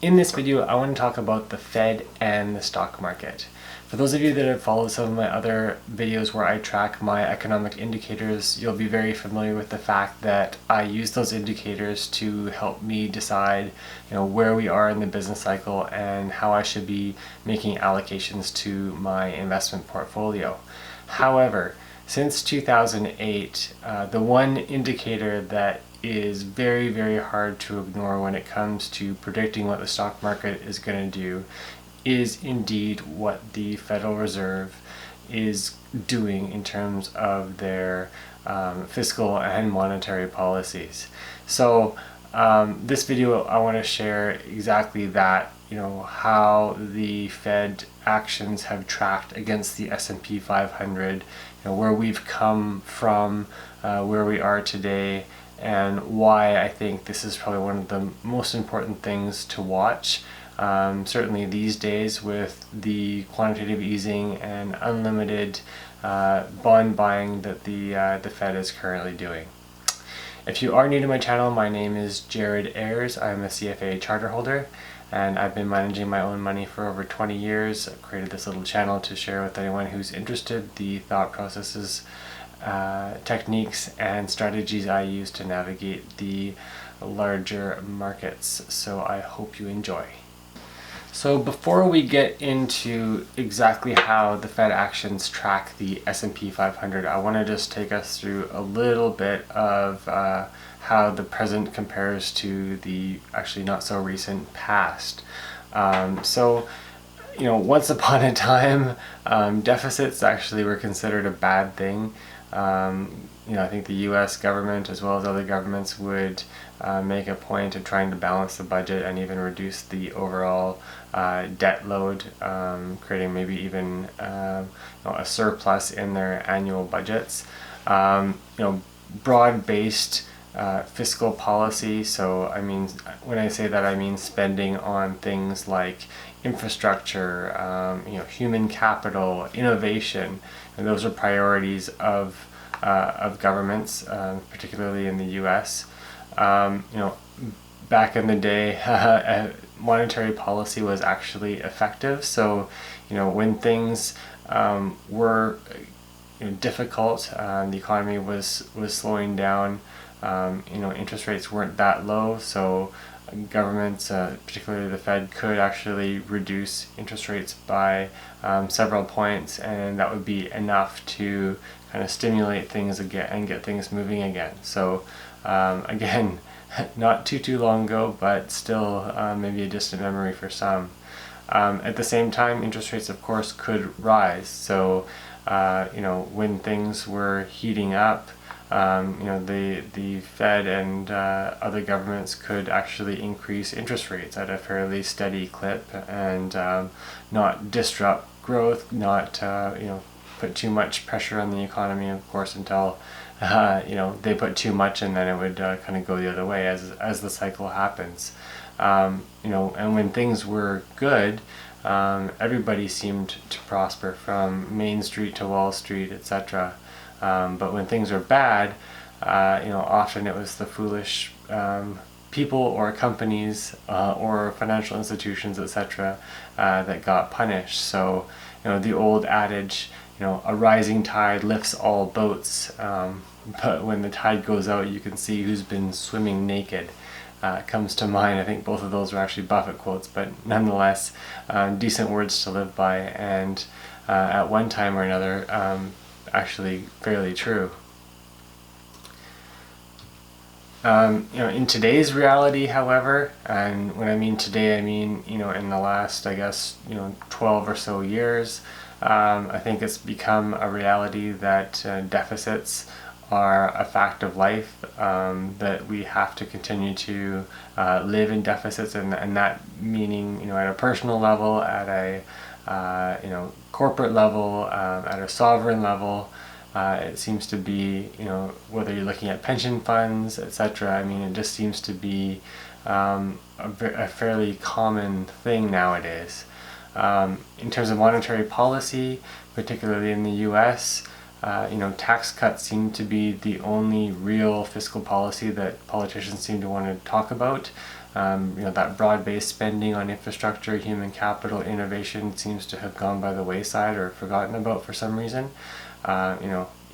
In this video, I want to talk about the Fed and the stock market. For those of you that have followed some of my other videos where I track my economic indicators, you'll be very familiar with the fact that I use those indicators to help me decide, where we are in the business cycle and how I should be making allocations to my investment portfolio. However, since 2008, the one indicator that is very, very hard to ignore when it comes to predicting what the stock market is going to do is indeed what the Federal Reserve is doing in terms of their fiscal and monetary policies. So this video I want to share exactly that, how the Fed actions have tracked against the S&P 500, where we've come from, where we are today, and why I think this is probably one of the most important things to watch. Certainly these days with the quantitative easing and unlimited bond buying that the Fed is currently doing. If you are new to my channel, my name is Jared Ayers. I'm a CFA charter holder, and I've been managing my own money for over 20 years. I've created this little channel to share with anyone who's interested the thought processes, techniques and strategies I use to navigate the larger markets. So I hope you enjoy. So before we get into exactly how the Fed actions track the S&P 500, I want to just take us through a little bit of how the present compares to the actually not so recent past. Once upon a time, deficits actually were considered a bad thing. I think the U.S. government, as well as other governments, would make a point of trying to balance the budget and even reduce the overall debt load, creating maybe even a surplus in their annual budgets. Broad-based fiscal policy. So I mean, when I say that, I mean spending on things like infrastructure, human capital, innovation, and those are priorities of governments, particularly in the U.S. Back in the day, monetary policy was actually effective. So, when things were difficult, the economy was slowing down. Interest rates weren't that low, so governments, particularly the Fed, could actually reduce interest rates by several points, and that would be enough to kind of stimulate things again and get things moving again. So again, not too long ago, but still maybe a distant memory for some. At the same time, interest rates, of course, could rise. So when things were heating up, the Fed and other governments could actually increase interest rates at a fairly steady clip and not disrupt growth, not put too much pressure on the economy, of course, until they put too much, and then it would kind of go the other way as the cycle happens. And when things were good, everybody seemed to prosper, from Main Street to Wall Street, etc. But when things are bad, often it was the foolish people or companies or financial institutions, etc., that got punished. So, the old adage, a rising tide lifts all boats, but when the tide goes out, you can see who's been swimming naked. Comes to mind. I think both of those are actually Buffett quotes, but nonetheless, decent words to live by, and at one time or another, actually fairly true. In today's reality, however, and when I mean today, I mean, in the last, 12 or so years, I think it's become a reality that deficits are a fact of life, that we have to continue to live in deficits, and that meaning, at a personal level, at a corporate level, at a sovereign level. It seems to be, whether you're looking at pension funds, etc. I mean, it just seems to be a fairly common thing nowadays. In terms of monetary policy, particularly in the U.S., tax cuts seem to be the only real fiscal policy that politicians seem to want to talk about. That broad-based spending on infrastructure, human capital, innovation seems to have gone by the wayside or forgotten about for some reason.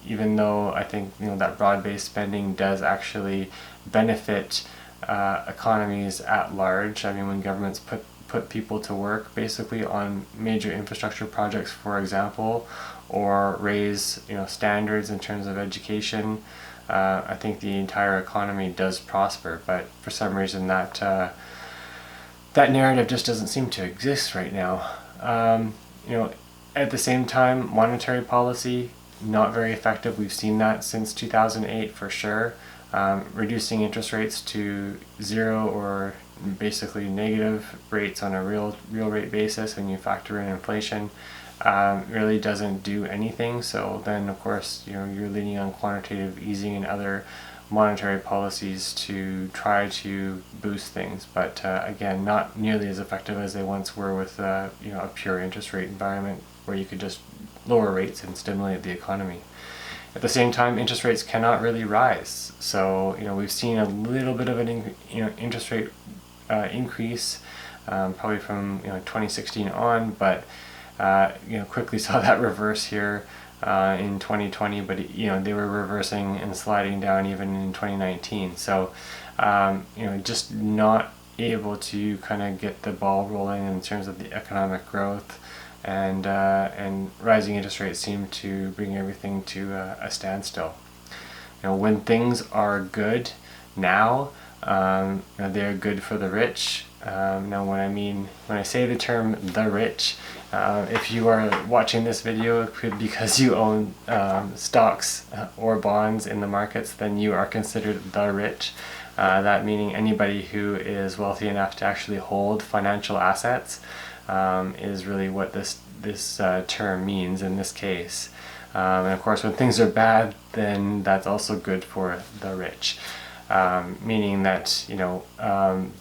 Even though I think that broad-based spending does actually benefit economies at large. I mean, when governments put people to work basically on major infrastructure projects, for example, or raise standards in terms of education, I think the entire economy does prosper. But for some reason that narrative just doesn't seem to exist right now. At the same time, monetary policy not very effective. We've seen that since 2008 for sure. Reducing interest rates to zero or basically negative rates on a real rate basis when you factor in inflation really doesn't do anything. So then of course you're leaning on quantitative easing and other monetary policies to try to boost things, but again, not nearly as effective as they once were with a pure interest rate environment where you could just lower rates and stimulate the economy. At the same time, interest rates cannot really rise. So we've seen a little bit of an interest rate increase, probably from 2016 on, but quickly saw that reverse here in 2020. But they were reversing and sliding down even in 2019. So just not able to kind of get the ball rolling in terms of the economic growth. And rising interest rates seem to bring everything to a standstill. When things are good now, they're good for the rich. Now, when I say the term "the rich," if you are watching this video because you own stocks or bonds in the markets, then you are considered the rich. That meaning anybody who is wealthy enough to actually hold financial assets. Is really what this term means in this case. And of course, when things are bad, then that's also good for the rich. Meaning that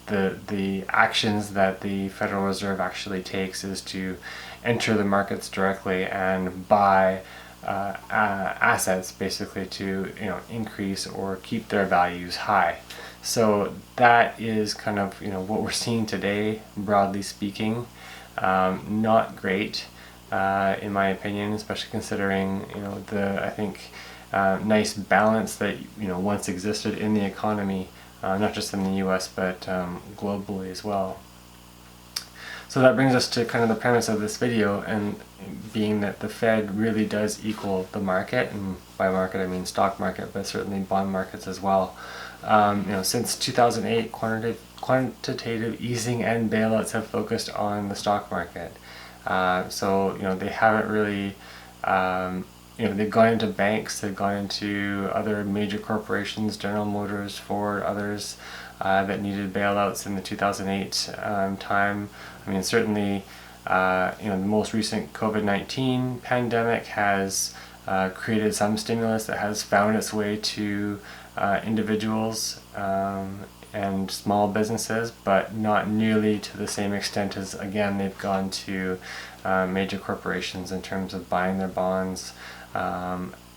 the actions that the Federal Reserve actually takes is to enter the markets directly and buy assets, basically to increase or keep their values high. So that is kind of what we're seeing today, broadly speaking. Not great, in my opinion, especially considering I think nice balance that once existed in the economy, not just in the U.S. but globally as well. So that brings us to kind of the premise of this video, and being that the Fed really does equal the market, and by market I mean stock market, but certainly bond markets as well. Since 2008, quantitative easing and bailouts have focused on the stock market. So they haven't really, they've gone into banks, they've gone into other major corporations, General Motors, Ford, others that needed bailouts in the 2008 time. I mean, certainly, the most recent COVID-19 pandemic has created some stimulus that has found its way to individuals and small businesses, but not nearly to the same extent as, again, they've gone to major corporations in terms of buying their bonds,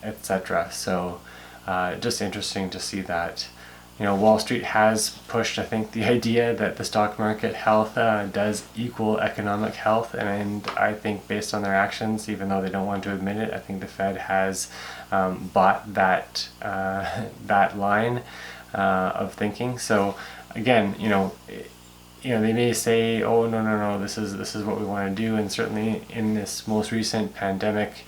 etc. So just interesting to see that. Wall Street has pushed, I think, the idea that the stock market health does equal economic health, and I think based on their actions, even though they don't want to admit it, I think the Fed has bought that line of thinking. So again, they may say, "Oh, no, this is what we want to do," and certainly in this most recent pandemic,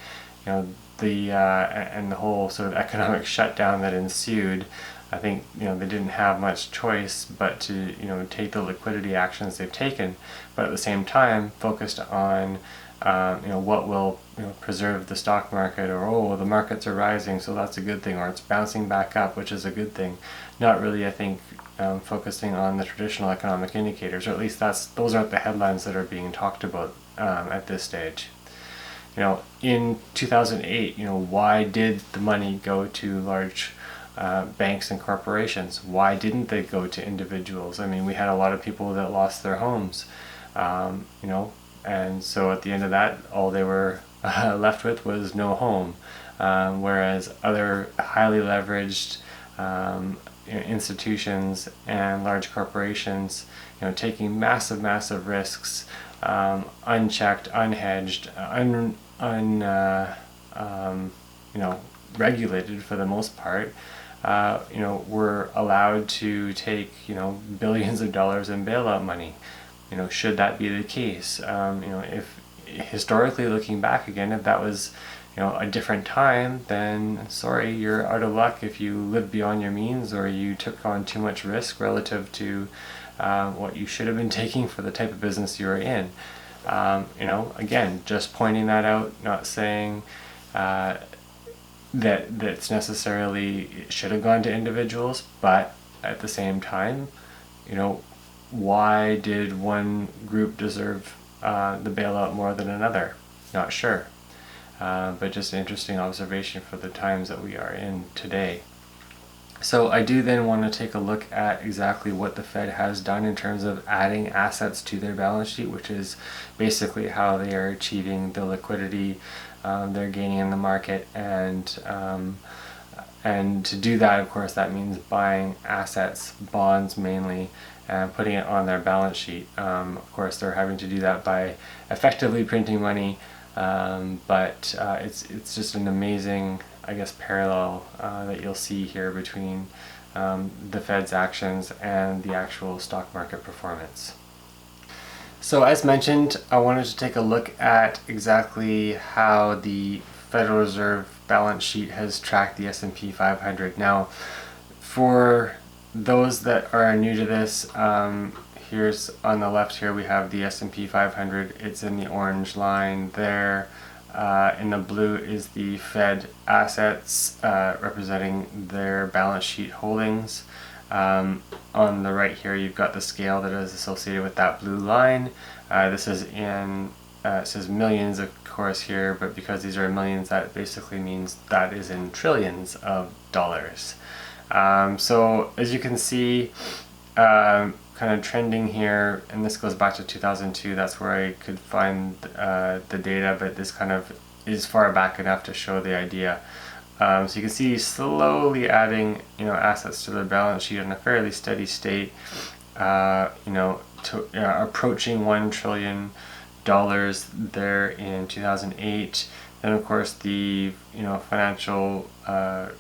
and the whole sort of economic shutdown that ensued, I think they didn't have much choice but to take the liquidity actions they've taken, but at the same time focused on what will preserve the stock market, or the markets are rising, so that's a good thing, or it's bouncing back up, which is a good thing. Not really, I think, focusing on the traditional economic indicators, or at least those aren't the headlines that are being talked about at this stage. In 2008, why did the money go to large banks and corporations? Why didn't they go to individuals? I mean, we had a lot of people that lost their homes, and so at the end of that, all they were left with was no home. Whereas other highly leveraged, institutions and large corporations, taking massive risks, unchecked, unhedged, regulated for the most part, were allowed to take billions of dollars in bailout money. Should that be the case? If historically looking back again, if that was a different time, then sorry, you're out of luck if you lived beyond your means or you took on too much risk relative to what you should have been taking for the type of business you were in. Again, just pointing that out, not saying that's necessarily it should have gone to individuals, but at the same time, why did one group deserve the bailout more than another? Not sure. But just an interesting observation for the times that we are in today. So I do then want to take a look at exactly what the Fed has done in terms of adding assets to their balance sheet, which is basically how they are achieving the liquidity they're gaining in the market. And to do that, of course, that means buying assets, bonds mainly, and putting it on their balance sheet. Of course, they're having to do that by effectively printing money, but it's just an amazing, I guess, parallel that you'll see here between the Fed's actions and the actual stock market performance. So as mentioned, I wanted to take a look at exactly how the Federal Reserve balance sheet has tracked the S&P 500. Now, for those that are new to this, here's on the left here we have the S&P 500. It's in the orange line there. In the blue is the Fed assets representing their balance sheet holdings. On the right here you've got the scale that is associated with that blue line. This is in, it says millions of course here, but because these are millions, that basically means that is in trillions of dollars. So as you can see, kind of trending here, and this goes back to 2002, that's where I could find the data, but this kind of is far back enough to show the idea. So you can see slowly adding assets to the balance sheet in a fairly steady state, approaching $1 trillion there in 2008. Then of course the financial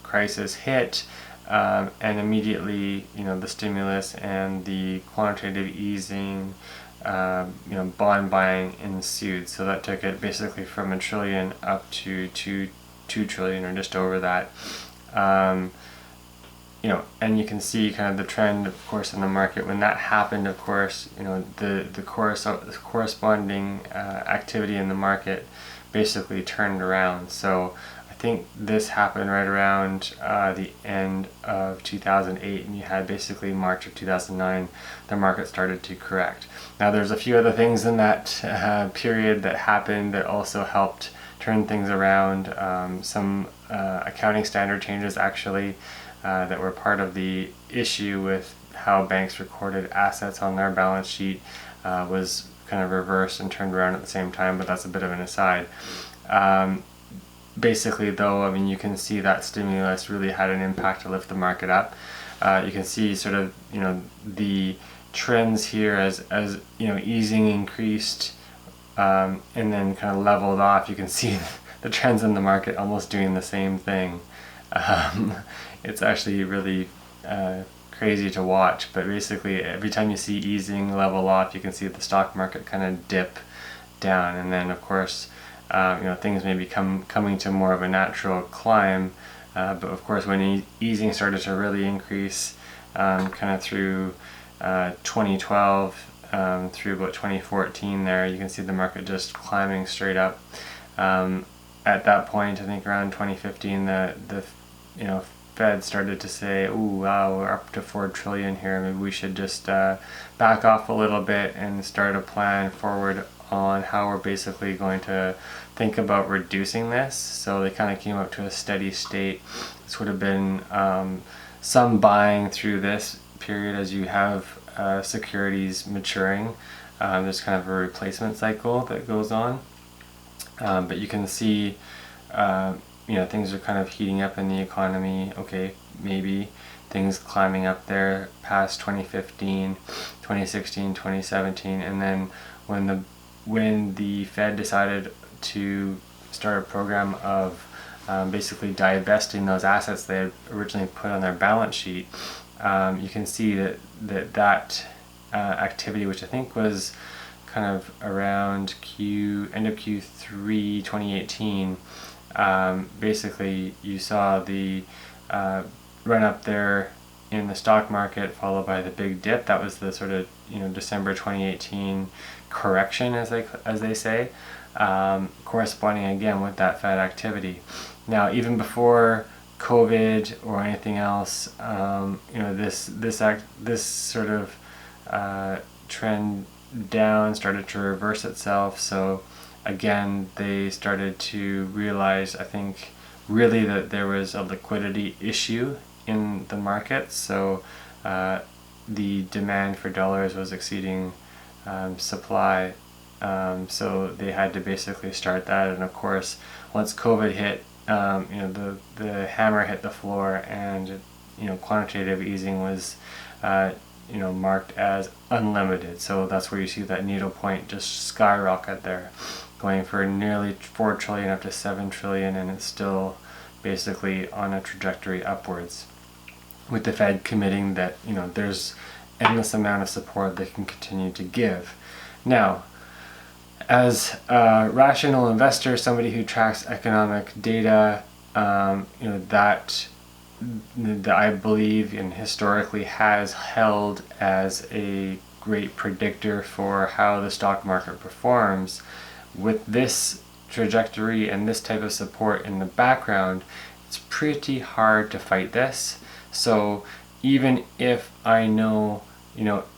crisis hit, and immediately the stimulus and the quantitative easing, bond buying ensued. So that took it basically from $1 trillion up to $2 trillion or just over that. And you can see kind of the trend, of course, in the market. When that happened, of course, the corresponding activity in the market basically turned around. So I think this happened right around the end of 2008, and you had basically March of 2009, the market started to correct. Now there's a few other things in that period that happened that also helped turn things around. Some accounting standard changes actually that were part of the issue with how banks recorded assets on their balance sheet was kind of reversed and turned around at the same time, but that's a bit of an aside. Basically though, I mean, you can see that stimulus really had an impact to lift the market up. You can see sort of, the trends here as easing increased, and then kind of leveled off. You can see the trends in the market almost doing the same thing. It's actually really crazy to watch, but basically every time you see easing level off, you can see the stock market kind of dip down, and then of course things may be coming to more of a natural climb, but of course when easing started to really increase kind of through 2012 through about 2014 there, you can see the market just climbing straight up. At that point, I think around 2015, the Fed started to say, "Ooh, wow, we're up to $4 trillion here. Maybe we should just back off a little bit and start a plan forward on how we're basically going to think about reducing this." So they kind of came up to a steady state. This would have been some buying through this period as you have securities maturing. There's kind of a replacement cycle that goes on. But you can see, things are kind of heating up in the economy. Okay, maybe things climbing up there past 2015, 2016, 2017, and then when the Fed decided to start a program of basically divesting those assets they had originally put on their balance sheet, you can see that activity, which I think was kind of around end of Q3 2018, basically you saw the run up there in the stock market followed by the big dip. That was the sort of December 2018 correction, as they say, corresponding again with that Fed activity. Now, even before COVID or anything else, this sort of trend down started to reverse itself. So again, they started to realize, I think, really that there was a liquidity issue in the market. So the demand for dollars was exceeding supply. So they had to basically start that. And of course, once COVID hit, the hammer hit the floor, and quantitative easing was marked as unlimited. So that's where you see that needle point just skyrocket there, going for nearly 4 trillion up to 7 trillion, and it's still basically on a trajectory upwards, with the Fed committing that there's endless amount of support they can continue to give. Now, as a rational investor, somebody who tracks economic data, that I believe and historically has held as a great predictor for how the stock market performs, with this trajectory and this type of support in the background, it's pretty hard to fight this. So even if I know,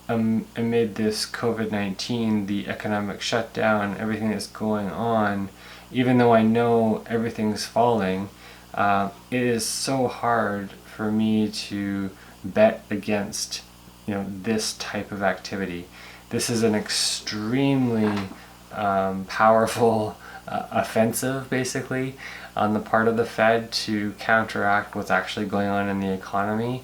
amid this COVID-19, the economic shutdown, everything that's going on, even though I know everything's falling, it is so hard for me to bet against this type of activity. This is an extremely powerful offensive, basically, on the part of the Fed to counteract what's actually going on in the economy.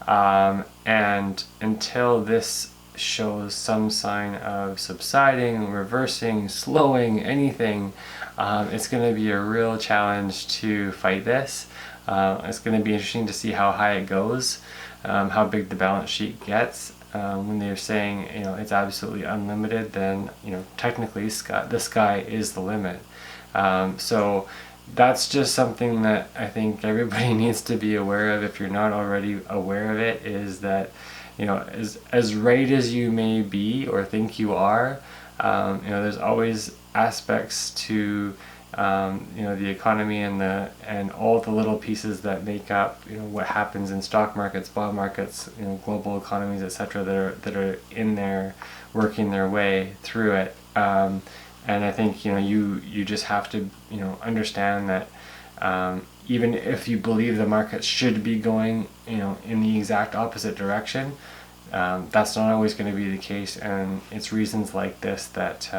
And until this shows some sign of subsiding, reversing, slowing, anything, it's going to be a real challenge to fight this. It's going to be interesting to see how high it goes, how big the balance sheet gets. When they're saying it's absolutely unlimited, then technically the sky is the limit. So that's just something that I think everybody needs to be aware of. If you're not already aware of it, is that as right as you may be or think you are, there's always aspects to the economy and all the little pieces that make up what happens in stock markets, bond markets, global economies, etc. that are in there working their way through it. And I think you just have to understand that even if you believe the market should be going in the exact opposite direction, that's not always going to be the case, and it's reasons like this that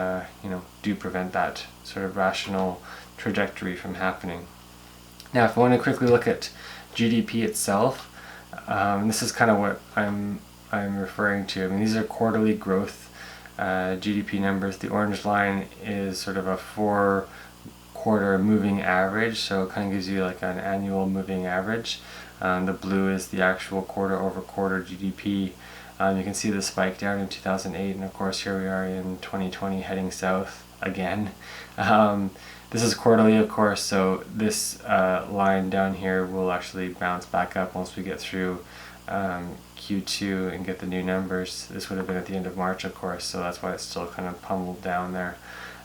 do prevent that sort of rational trajectory from happening. Now, if I want to quickly look at GDP itself, this is kind of what I'm referring to. I mean, these are quarterly growth GDP numbers. The orange line is sort of a 4-quarter moving average, so it kind of gives you like an annual moving average. The blue is the actual quarter-over-quarter GDP. You can see the spike down in 2008, and of course here we are in 2020 heading south again. This is quarterly, of course, so this line down here will actually bounce back up once we get through Q2 and get the new numbers. This would have been at the end of March, of course, so that's why it's still kind of pummeled down there.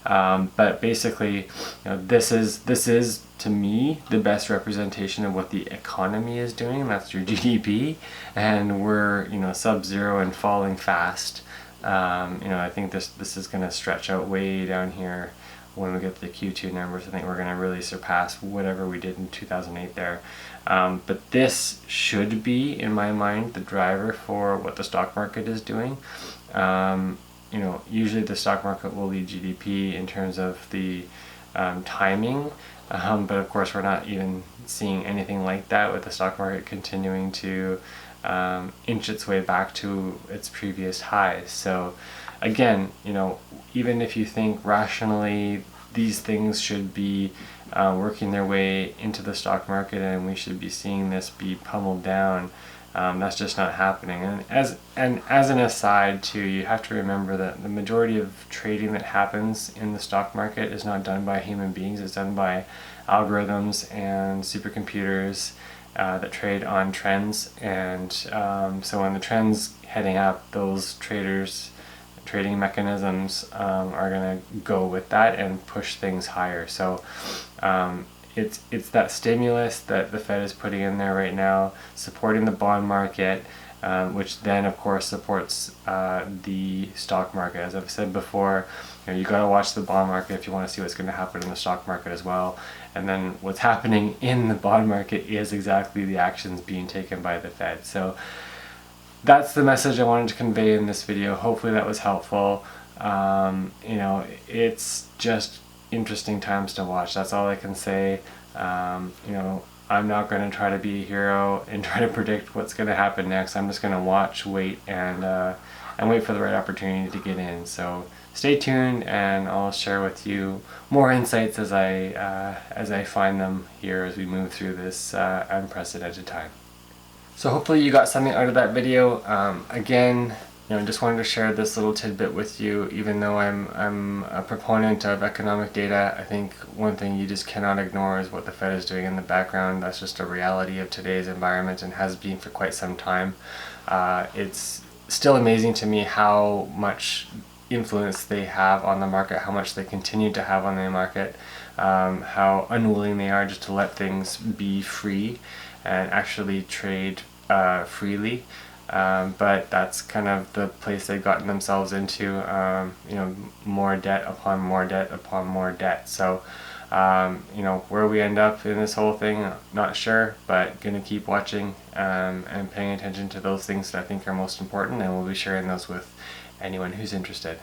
But basically, this is to me the best representation of what the economy is doing. That's your GDP, and we're sub-zero and falling fast. I think this is going to stretch out way down here when we get to the Q2 numbers. I think we're going to really surpass whatever we did in 2008 there. But this should be, in my mind, the driver for what the stock market is doing. Usually the stock market will lead GDP in terms of the timing, but of course we're not even seeing anything like that, with the stock market continuing to inch its way back to its previous highs. So again, even if you think rationally these things should be working their way into the stock market and we should be seeing this be pummeled down, that's just not happening. And as an aside too, you have to remember that the majority of trading that happens in the stock market is not done by human beings. It's done by algorithms and supercomputers that trade on trends. And so when the trend's heading up, those trading mechanisms are going to go with that and push things higher. So it's that stimulus that the Fed is putting in there right now, supporting the bond market, which then of course supports the stock market. As I've said before, you got to watch the bond market if you want to see what's going to happen in the stock market as well. And then what's happening in the bond market is exactly the actions being taken by the Fed. So that's the message I wanted to convey in this video. Hopefully that was helpful. It's just interesting times to watch. That's all I can say. I'm not going to try to be a hero and try to predict what's going to happen next. I'm just going to watch, wait, and wait for the right opportunity to get in. So stay tuned, and I'll share with you more insights as I find them here as we move through this unprecedented time. So hopefully you got something out of that video. Again, just wanted to share this little tidbit with you. Even though I'm a proponent of economic data, I think one thing you just cannot ignore is what the Fed is doing in the background. That's just a reality of today's environment and has been for quite some time. It's still amazing to me how much influence they have on the market, how much they continue to have on the market, how unwilling they are just to let things be free and actually trade freely. But that's kind of the place they've gotten themselves into, more debt upon more debt upon more debt. So, where we end up in this whole thing, not sure, but gonna keep watching and paying attention to those things that I think are most important, and we'll be sharing those with anyone who's interested.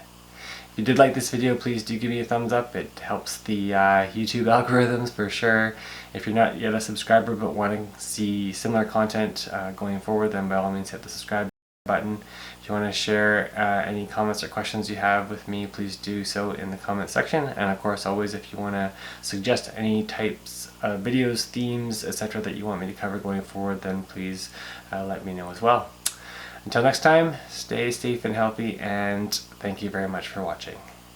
If you did like this video, please do give me a thumbs up. It helps the YouTube algorithms for sure. If you're not yet a subscriber but want to see similar content going forward, then by all means hit the subscribe button. If you want to share any comments or questions you have with me, please do so in the comment section. And of course, always, if you want to suggest any types of videos, themes, etc. that you want me to cover going forward, then please let me know as well. Until next time, stay safe and healthy, and thank you very much for watching.